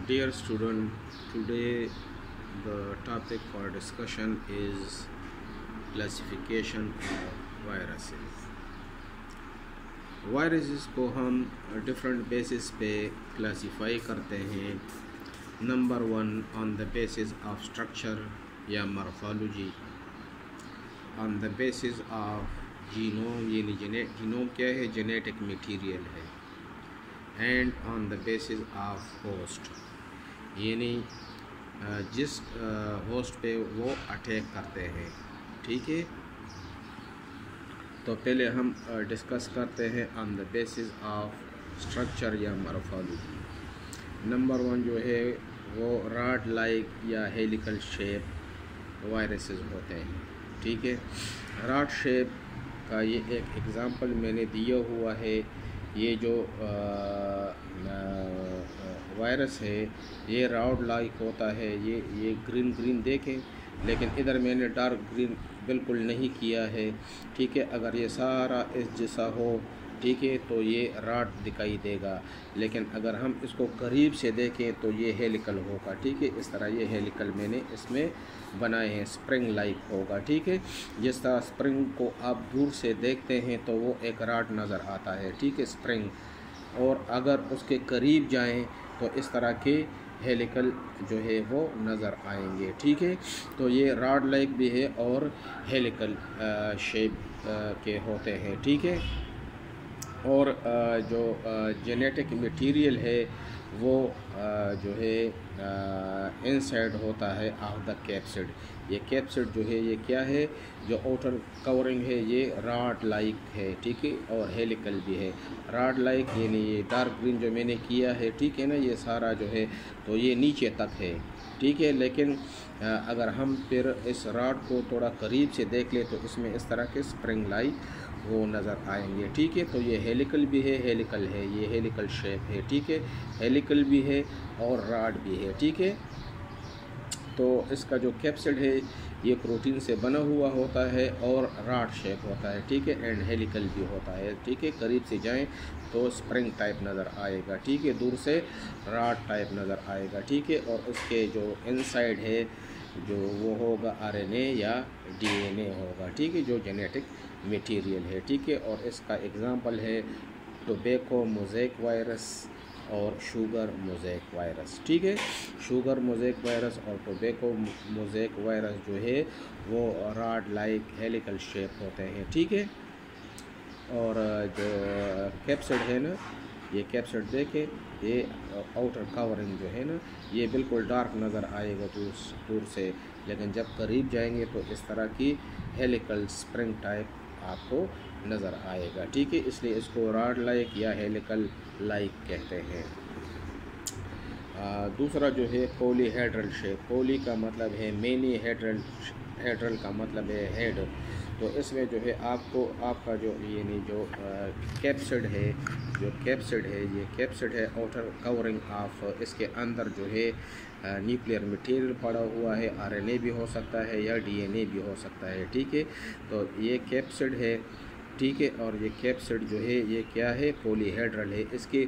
Dear student, today the topic for discussion is classification of viruses. Viruses को हम different basis पे classify करते हैं. नंबर 1 on the basis of structure या morphology, on the basis of genome, यानी genome क्या है, जेनेटिक मटीरियल है, and on the basis of host, यानी जिस होस्ट पे वो अटैक करते हैं. ठीक है, तो पहले हम डिस्कस करते हैं on the basis of structure या मॉर्फोलॉजी. नंबर 1 जो है वो रॉड लाइक या हेलिकल शेप वायरसेस होते हैं. ठीक है, रॉड शेप का ये एक एग्ज़ाम्पल मैंने दिया हुआ है. ये जो वायरस है ये रॉड लाइक होता है. ये ग्रीन ग्रीन देखें, लेकिन इधर मैंने डार्क ग्रीन बिल्कुल नहीं किया है. ठीक है, अगर ये सारा इस जैसा हो, ठीक है, तो ये रॉड दिखाई देगा, लेकिन अगर हम इसको करीब से देखें तो ये हेलिकल होगा. ठीक है, इस तरह ये हेलिकल मैंने इसमें बनाए हैं, स्प्रिंग लाइक होगा. ठीक है, जिस तरह स्प्रिंग को आप दूर से देखते हैं तो वो एक रॉड नज़र आता है. ठीक है, स्प्रिंग, और अगर उसके करीब जाएं तो इस तरह के हेलिकल जो है वो नज़र आएंगे. ठीक है, तो ये रॉड लाइक भी है और हेलिकल शेप के होते हैं. ठीक है, और जो जेनेटिक मटेरियल है वो जो है इनसाइड होता है ऑफ द कैप्सिड. ये कैप्सिड जो है ये क्या है, जो आउटर कवरिंग है ये रॉड लाइक है. ठीक है, और हेलिकल भी है. रॉड लाइक यानी ये डार्क ग्रीन जो मैंने किया है, ठीक है ना, ये सारा जो है तो ये नीचे तक है. ठीक है, लेकिन अगर हम फिर इस रॉड को थोड़ा करीब से देख ले तो इसमें इस तरह के स्प्रिंग लाइक वो नज़र आएंगे. ठीक है, तो ये हेलिकल भी है, हेलिकल है, ये हेलिकल शेप है. ठीक है, हेलिकल भी है और रॉड भी है. ठीक है, तो इसका जो कैप्सिड है ये प्रोटीन से बना हुआ होता है और रॉड शेप होता है. ठीक है, एंड हेलिकल भी होता है. ठीक है, करीब से जाएं तो स्प्रिंग टाइप नज़र आएगा. ठीक है, दूर से रॉड टाइप नज़र आएगा. ठीक है, और उसके जो इनसाइड है जो वो होगा आरएनए या डीएनए होगा. ठीक है, जो जेनेटिक मटेरियल है. ठीक है, और इसका एग्जांपल है टोबैको मोज़ेक वायरस और शुगर मोज़ेक वायरस. ठीक है, शुगर मोज़ेक वायरस और टोबैको मोज़ेक वायरस जो है वो रॉड लाइक हेलिकल शेप होते हैं. ठीक है, और जो कैप्सिड है ना, ये कैप्सिड देखें, ये आउटर कवरिंग जो है ना ये बिल्कुल डार्क नज़र आएगा दूर से, लेकिन जब करीब जाएंगे तो इस तरह की हेलिकल स्प्रिंग टाइप आपको नज़र आएगा. ठीक है, इसलिए इसको रॉड लाइक या हेलिकल लाइक कहते हैं. दूसरा जो है पॉलीहेड्रल शेप. पॉली का मतलब है मेनी, हेड्रल का मतलब है हेड. तो इसमें जो है आपका जो यानी जो कैप्सिड है, ये कैप्सिड है आउटर कवरिंग ऑफ. इसके अंदर जो है न्यूक्लियर मटेरियल पड़ा हुआ है, आरएनए भी हो सकता है या डीएनए भी हो सकता है. ठीक है, तो ये कैप्सिड है. ठीक है, और ये कैप्सिड जो है ये क्या है, पॉलीहेड्रल है. इसके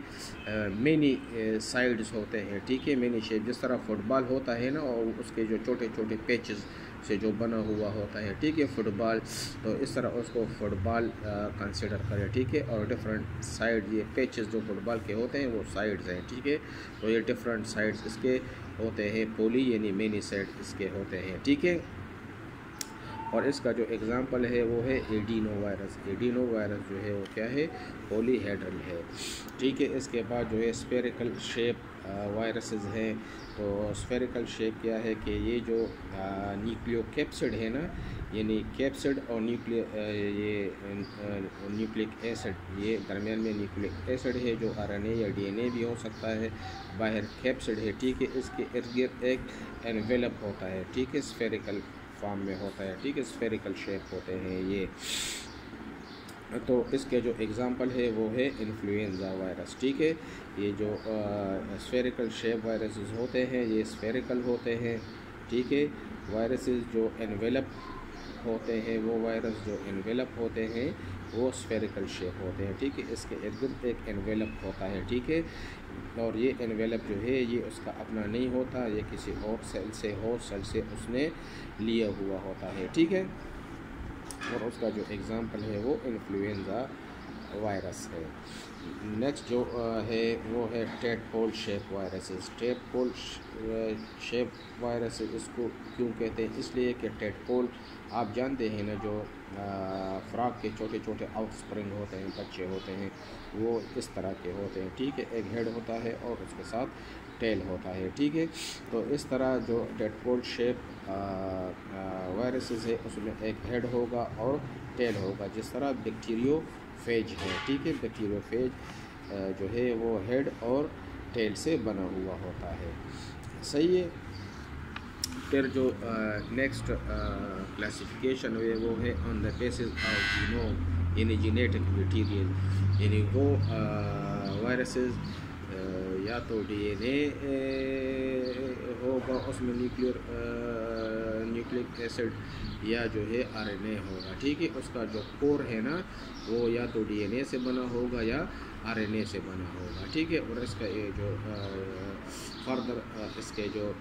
मेनी साइड्स होते हैं. ठीक है, मेनी शेप, जिस तरह फुटबॉल होता है ना, और उसके जो छोटे छोटे पैचेस से जो बना हुआ होता है. ठीक है, फुटबॉल, तो इस तरह उसको फुटबॉल कंसिडर करें. ठीक है, और डिफरेंट साइड, ये पैचेस जो फुटबॉल के होते हैं वो साइड्स हैं. ठीक है, तो ये डिफरेंट साइड्स इसके होते हैं. पॉली यानी मेनी साइड इसके होते हैं. ठीक है, और इसका जो एग्ज़ाम्पल है वो है एडिनो वायरस. एडिनो वायरस जो है वो क्या है, पॉलीहेड्रल है. ठीक है, इसके बाद जो है स्फेरिकल शेप वायरसेस हैं. तो स्फेरिकल शेप क्या है कि ये जो न्यूक्लियोकैप्सिड है ना, यानी कैप्सिड और न्यूक्लिक एसिड, ये दरमियान में न्यूक्लिक एसिड है जो आरएनए या डीएनए भी हो सकता है. बाहर कैप्सिड है. ठीक है, इसके इर्द गिर्द एक एनवेलप होता है. ठीक है, स्फेरिकल फॉर्म में होता है. ठीक है, स्फेरिकल शेप होते हैं ये. तो इसके जो एग्ज़ाम्पल है वो है इन्फ्लुएंज़ा वायरस. ठीक है, ये जो स्फेरिकल शेप वायरसेस होते हैं ये स्फेरिकल होते हैं. ठीक है, वायरसेस जो एनवेलप होते हैं, वो वायरस जो एनवेलप होते हैं वो स्फेरिकल शेप होते हैं। ठीक है, इसके इर्द गिर्द एक एनवेलप होता है। ठीक है, और ये एनवेलप जो है ये उसका अपना नहीं होता, ये किसी और सेल से होस्ट सेल से उसने लिया हुआ होता है, ठीक है। और उसका जो एग्ज़ाम्पल है वो इन्फ्लुएंज़ा वायरस है। नेक्स्ट जो है वो है tadpole shape viruses. Tadpole shape viruses इसको क्यों कहते हैं? इसलिए कि टेडपोल आप जानते हैं ना, जो फ्रॉग के छोटे छोटे ऑफस्प्रिंग होते हैं, बच्चे होते हैं, वो इस तरह के होते हैं, ठीक है। एक हेड होता है और उसके साथ टेल होता है, ठीक है। तो इस तरह जो टेडपोल शेप वायरसेस है उसमें एक हेड होगा और टेल होगा, जिस तरह बैक्टीरियोफेज है, ठीक है। बैक्टीरियोफेज जो है वो हेड और टेल से बना हुआ होता है, सही है। फिर जो नेक्स्ट क्लासिफिकेशन है वो है on the basis of genome, यानी जेनेटिक मटीरियल, यानी वो वायरसेस या तो डीएनए होगा उसमें न्यूक्लिक एसिड, या जो है आरएनए होगा, ठीक है। उसका जो कोर है ना वो या तो डीएनए से बना होगा या आरएनए से बना होगा, ठीक है। और इसका ये जो फर्दर इसके जो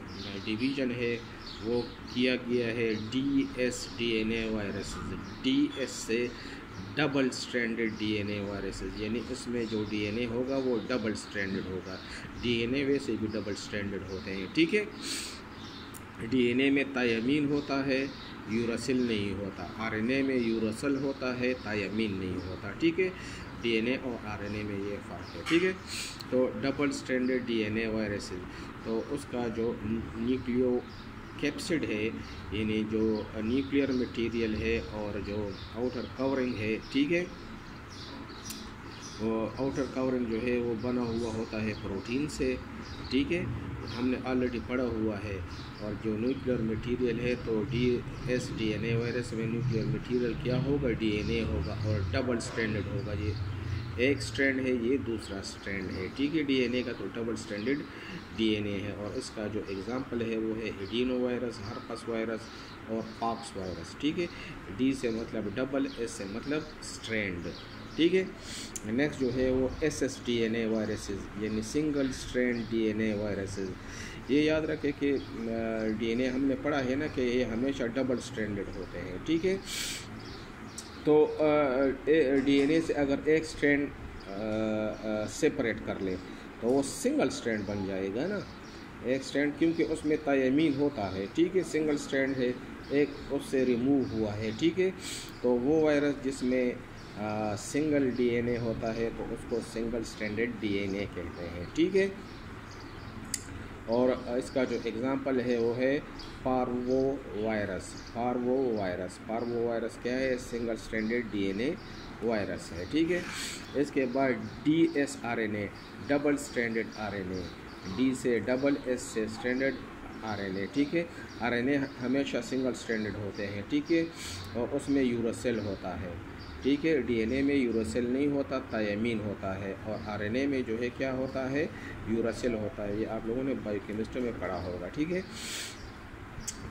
डिवीज़न है वो किया गया है डीएसडीएनए वायरसेस। डीएस से डबल स्ट्रैंडेड डीएनए वायरसेस, यानी इसमें जो डीएनए होगा वो डबल स्ट्रैंडेड होगा। डीएनए वैसे भी डबल स्ट्रैंडेड होते हैं, ठीक है। डीएनए में थायमीन होता है, यूरासिल नहीं होता। आरएनए में यूरासिल होता है, थायमीन नहीं होता, ठीक है। डीएनए और आरएनए में ये फ़र्क है, ठीक है। तो डबल स्ट्रैंडेड डीएनए वायरसेस, तो उसका जो न्यूक्लियो कैप्सिड है, यानी जो न्यूक्लियर मटेरियल है और जो आउटर कवरिंग है, ठीक है, वो आउटर कवरिंग जो है वो बना हुआ होता है प्रोटीन से, ठीक है। हमने ऑलरेडी पढ़ा हुआ है। और जो न्यूक्लियर मटेरियल है तो डीएसडीएनए वायरस में न्यूक्लियर मटेरियल क्या होगा? डीएनए होगा और डबल स्ट्रैंडेड होगा। ये एक स्ट्रैंड है, ये दूसरा स्ट्रैंड है, ठीक है। डीएनए का तो डबल स्ट्रैंडेड डीएनए है। और इसका जो एग्जांपल है वो है एडिनो वायरस, हर्पस वायरस और पॉक्स वायरस, ठीक है। डी से मतलब डबल, एस से मतलब स्ट्रैंड, ठीक है। नेक्स्ट जो है वो एसएसडीएनए वायरसेस, यानी सिंगल स्ट्रैंड डीएनए वायरसेस। ये याद रखें कि डीएनए हमने पढ़ा है ना कि ये हमेशा डबल स्ट्रैंडेड होते हैं, ठीक है। तो डीएनए से अगर एक स्ट्रैंड सेपरेट कर ले तो वो सिंगल स्ट्रैंड बन जाएगा ना, एक स्ट्रैंड, क्योंकि उसमें थायमीन होता है, ठीक है। सिंगल स्ट्रैंड है, एक उससे रिमूव हुआ है, ठीक है। तो वो वायरस जिसमें सिंगल डीएनए होता है तो उसको सिंगल स्ट्रैंडेड डीएनए कहते हैं, ठीक है। और इसका जो एग्ज़ाम्पल है वो है पार्वो वायरस। पार्वो वायरस क्या है? सिंगल स्ट्रैंडेड डीएनए वायरस है, ठीक है। इसके बाद डीएसआरएनए, डबल स्ट्रैंडेड आरएनए, डी से डबल, एस से स्ट्रैंडेड आरएनए, ठीक है। आरएनए हमेशा सिंगल स्ट्रैंडेड होते हैं, ठीक है। और उसमें यूरासिल होता है, ठीक है। डीएनए में यूरासिल नहीं होता, थायमीन होता है। और आरएनए में जो है क्या होता है? यूरासिल होता है। ये आप लोगों ने बायोकेमिस्ट्री में पढ़ा होगा, ठीक है।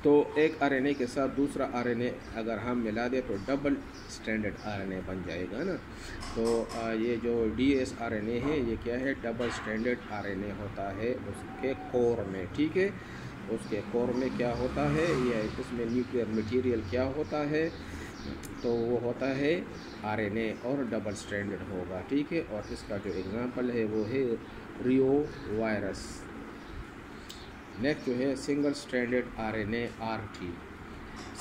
तो एक आरएनए के साथ दूसरा आरएनए अगर हम मिला दें तो डबल स्ट्रैंडेड आरएनए बन जाएगा ना। तो ये जो डीएसआरएनए है ये क्या है? डबल स्ट्रैंडेड आरएनए होता है उसके कोर में, ठीक है। उसके कोर में क्या होता है? ये इसमें न्यूक्लियर मटेरियल क्या होता है? तो वो होता है आरएनए और डबल स्ट्रैंडेड होगा, ठीक है। और इसका जो एग्जांपल है वो है रियो वायरस। नेक्स्ट जो है single stranded RNA RT.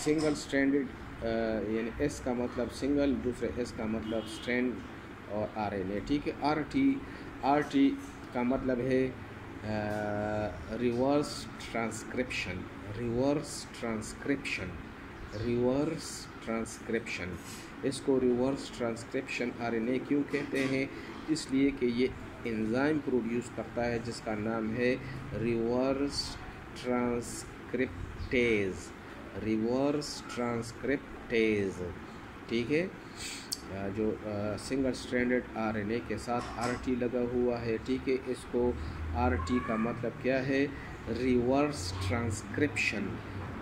Single stranded यानी एस का मतलब सिंगल, दूसरे एस का मतलब स्ट्रैंड और आरएनए, ठीक है। आरटी का मतलब है रिवर्स ट्रांसक्रिप्शन। इसको रिवर्स ट्रांसक्रिप्शन आरएनए क्यों कहते हैं? इसलिए कि ये एंजाइम प्रोड्यूस करता है जिसका नाम है रिवर्स ट्रांसक्रिप्टेज, ठीक है। जो सिंगल स्ट्रैंडेड आरएनए के साथ आरटी लगा हुआ है, ठीक है। इसको आरटी का मतलब क्या है? Reverse transcription.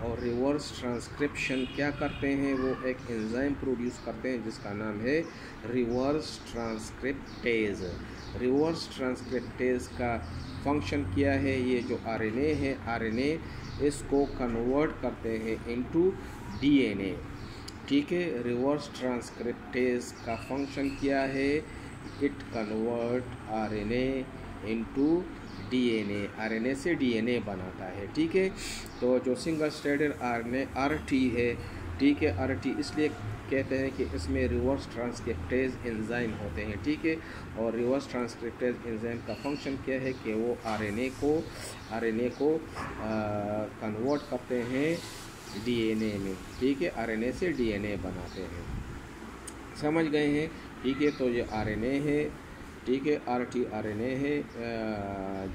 और रिवर्स ट्रांसक्रिप्शन क्या करते हैं, वो एक एंजाइम प्रोड्यूस करते हैं जिसका नाम है रिवर्स ट्रांसक्रिप्टेज। रिवर्स ट्रांसक्रिप्टेज का फंक्शन क्या है, ये जो आरएनए है, आरएनए इसको कन्वर्ट करते हैं इनटू डीएनए। ठीक है, रिवर्स ट्रांसक्रिप्टेज का फंक्शन क्या है, it convert RNA into DNA, RNA से डीएनए बनाता है। ठीक है, तो जो सिंगल स्ट्रैंडेड आरएनए आरटी है, ठीक है, आरटी इसलिए कहते हैं कि इसमें रिवर्स ट्रांसक्रिप्टेज एंजाइम होते हैं। ठीक है, और रिवर्स ट्रांसक्रिप्टेज एंजाइम का फंक्शन क्या है कि वो आरएनए को कन्वर्ट करते हैं डीएनए में। ठीक है, आरएनए से डीएनए बनाते हैं। समझ गए हैं? ठीक है, तो ये आरएनए है, ठीक है, आरटी आरएनए है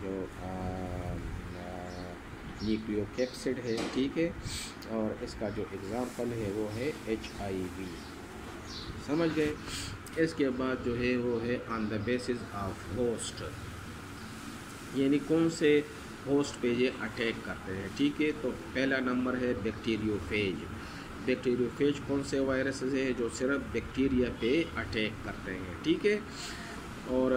जो न्यूक्लियोकैप्सिड है। ठीक है, और इसका जो एग्ज़ाम्पल है वो है HIV। समझ गए? इसके बाद जो है वो है on the basis of host, यानी कौन से होस्ट पे ये अटैक करते हैं। ठीक है, तो पहला नंबर है बैक्टीरियोफेज। बैक्टीरियोफेज कौन से वायरसेस है जो सिर्फ बैक्टीरिया पे अटैक करते हैं। ठीक है, और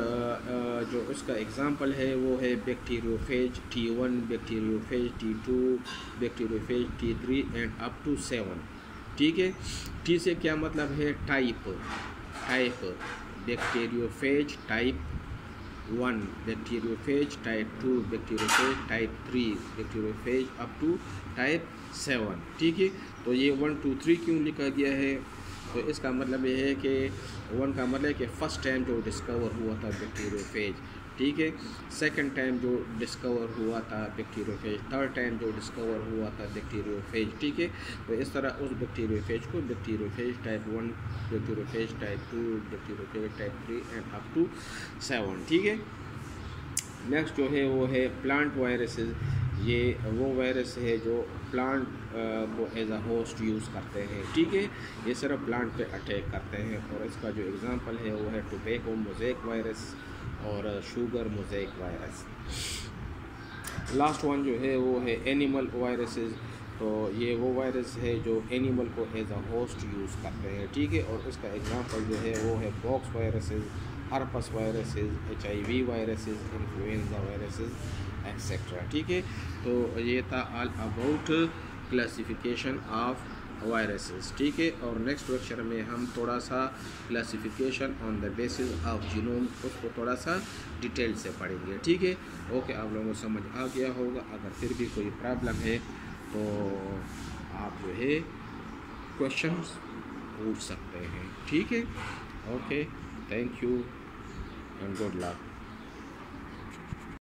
जो उसका एग्ज़ाम्पल है वो है bacteriophage T1, bacteriophage T2, bacteriophage T3 and up to 7। ठीक है, T से क्या मतलब है, type, bacteriophage type 1, bacteriophage type 2, bacteriophage type 3, bacteriophage up to type 7। ठीक है, तो ये 1 2 3 क्यों लिखा गया है, तो इसका मतलब ये है कि 1 का मतलब है कि फ़र्स्ट टाइम जो डिस्कवर हुआ था बैक्टीरियोफेज। ठीक है, सेकंड टाइम जो डिस्कवर हुआ था बैक्टीरियोफेज, थर्ड टाइम जो डिस्कवर हुआ था बैक्टीरियोफेज। ठीक है, तो इस तरह उस बैक्टीरियोफेज को bacteriophage type 1, bacteriophage type 2, bacteriophage type 3 and up to 7। ठीक है, नेक्स्ट जो है वो है प्लांट वायरसेस। ये वो वायरस है जो प्लांट को एज अ होस्ट यूज़ करते हैं। ठीक है, ये सिर्फ प्लांट पे अटैक करते हैं, और इसका जो एग्ज़ाम्पल है वो है टोबैको मोज़ेक वायरस और sugar mosaic virus. Last one जो है वो है एनिमल वायरसेस। तो ये वो वायरस है जो एनिमल को एज अ होस्ट यूज़ करते हैं। ठीक है, और उसका एग्ज़ाम्पल जो है वो है pox viruses, herpes viruses, HIV viruses, influenza viruses etcetera. ठीक है, तो ये था all about classification of viruses. ठीक है, और नेक्स्ट लेक्चर में हम थोड़ा सा classification on the basis of genome उसको थोड़ा सा डिटेल से पढ़ेंगे। ठीक है, ओके, आप लोगों को समझ आ गया होगा। अगर फिर भी कोई प्रॉब्लम है तो आप जो है क्वेश्चंस पूछ सकते हैं। ठीक है, okay, thank you and good luck.